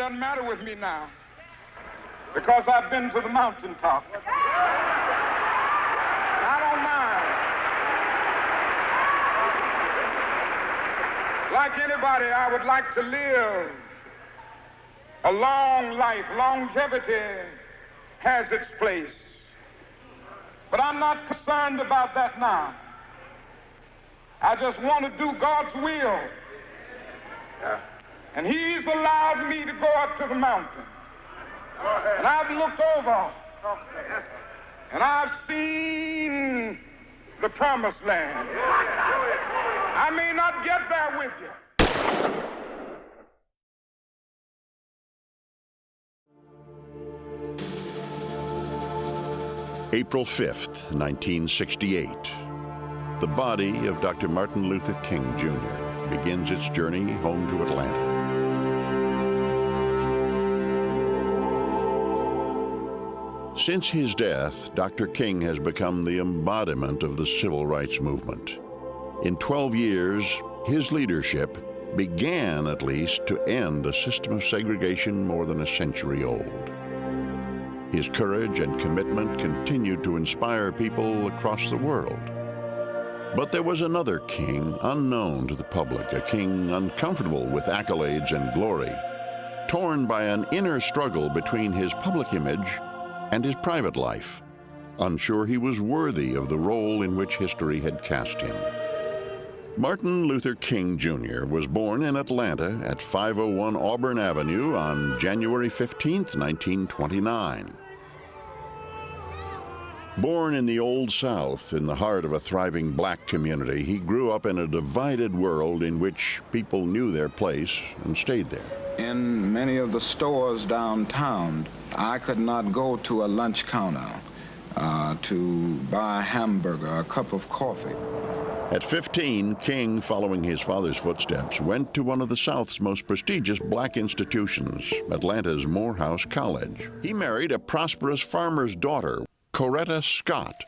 doesn't matter with me now, because I've been to the mountaintop. I don't mind. Like anybody, I would like to live a long life. Longevity has its place. But I'm not concerned about that now. I just want to do God's will. And he's allowed me to go up to the mountain. And I've looked over. And I've seen the promised land. I may not get there with you. April 5th, 1968. The body of Dr. Martin Luther King, Jr. begins its journey home to Atlanta. Since his death, Dr. King has become the embodiment of the civil rights movement. In 12 years, his leadership began, at least, to end a system of segregation more than a century old. His courage and commitment continued to inspire people across the world. But there was another king unknown to the public, a king uncomfortable with accolades and glory, torn by an inner struggle between his public image and his private life, unsure he was worthy of the role in which history had cast him. Martin Luther King, Jr. was born in Atlanta at 501 Auburn Avenue on January 15, 1929. Born in the Old South, in the heart of a thriving black community, he grew up in a divided world in which people knew their place and stayed there. In many of the stores downtown, I could not go to a lunch counter to buy a hamburger, a cup of coffee. At 15, King, following his father's footsteps, went to one of the South's most prestigious black institutions, Atlanta's Morehouse College. He married a prosperous farmer's daughter, Coretta Scott.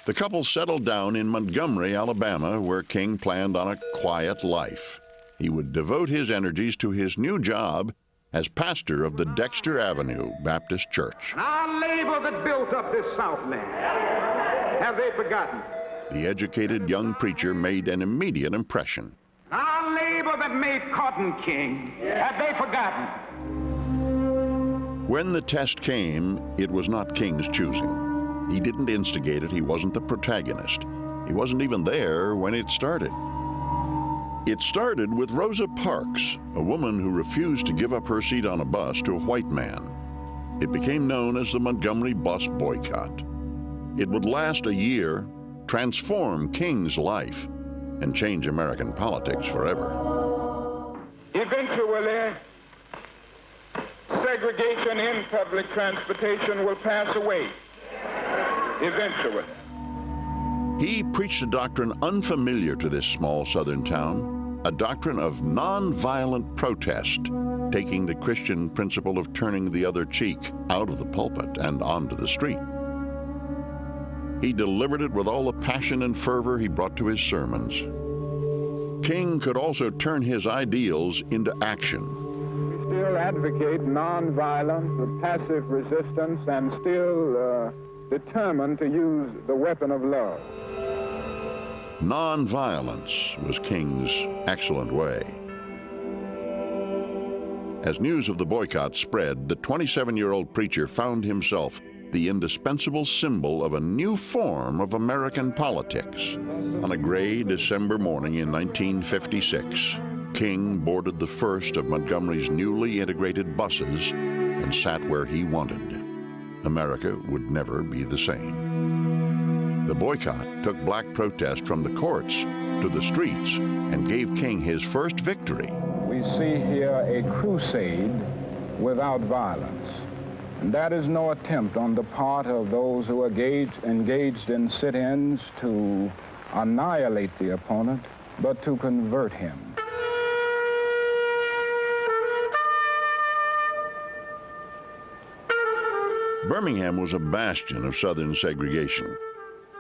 The couple settled down in Montgomery, Alabama, where King planned on a quiet life. He would devote his energies to his new job as pastor of the Dexter Avenue Baptist Church. Our labor that built up this Southland, have they forgotten? The educated young preacher made an immediate impression. Our labor that made Cotton king, have they forgotten? When the test came, it was not King's choosing. He didn't instigate it. He wasn't the protagonist. He wasn't even there when it started. It started with Rosa Parks, a woman who refused to give up her seat on a bus to a white man. It became known as the Montgomery bus boycott. It would last a year, transform King's life, and change American politics forever. Eventually, segregation in public transportation will pass away. Eventually. He preached a doctrine unfamiliar to this small southern town, a doctrine of nonviolent protest, taking the Christian principle of turning the other cheek out of the pulpit and onto the street. He delivered it with all the passion and fervor he brought to his sermons. King could also turn his ideals into action. We still advocate nonviolence, passive resistance, and still determined to use the weapon of love. Nonviolence was King's excellent way. As news of the boycott spread, the 27-year-old preacher found himself the indispensable symbol of a new form of American politics. On a gray December morning in 1956, King boarded the first of Montgomery's newly integrated buses and sat where he wanted. America would never be the same. The boycott took black protest from the courts to the streets and gave King his first victory. We see here a crusade without violence. And that is no attempt on the part of those who are engaged in sit-ins to annihilate the opponent, but to convert him. Birmingham was a bastion of Southern segregation.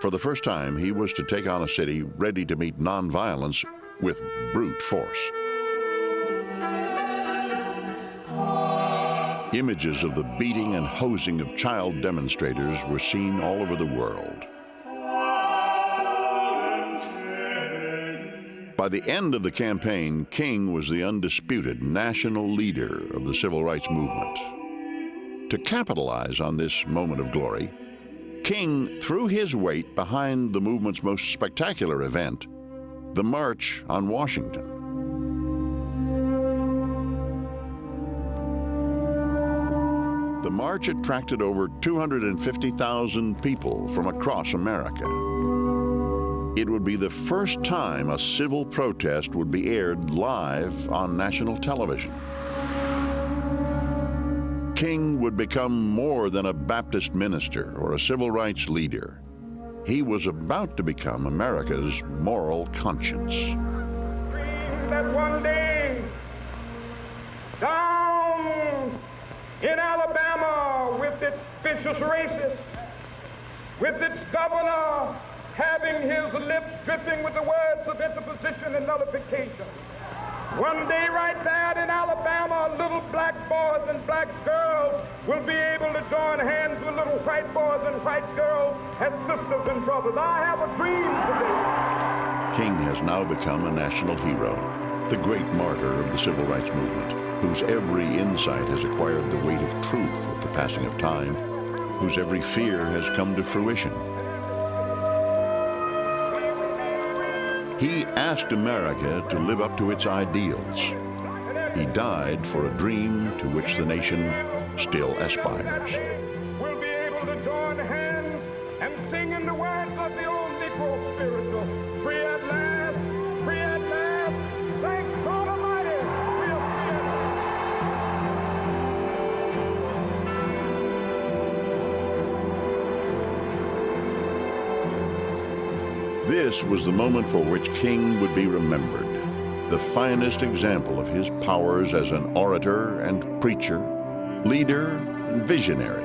For the first time, he was to take on a city ready to meet nonviolence with brute force. Images of the beating and hosing of child demonstrators were seen all over the world. By the end of the campaign, King was the undisputed national leader of the civil rights movement. To capitalize on this moment of glory, King threw his weight behind the movement's most spectacular event, the March on Washington. The march attracted over 250,000 people from across America. It would be the first time a civil protest would be aired live on national television. King would become more than a Baptist minister or a civil rights leader. He was about to become America's moral conscience. That one day, down in Alabama, with its vicious racists, with its governor having his lips dripping with the words of interposition and nullification. One day right there in Alabama, little black boys and black girls will be able to join hands with little white boys and white girls as sisters and brothers. I have a dream today. King has now become a national hero, the great martyr of the civil rights movement, whose every insight has acquired the weight of truth with the passing of time, whose every fear has come to fruition. He asked America to live up to its ideals. He died for a dream to which the nation still aspires. We'll be able to join hands and sing in the words of the old Negro spiritual. Free at last, free at last, thank God Almighty, we are This was the moment for which King would be remembered, the finest example of his powers as an orator and preacher, leader and visionary.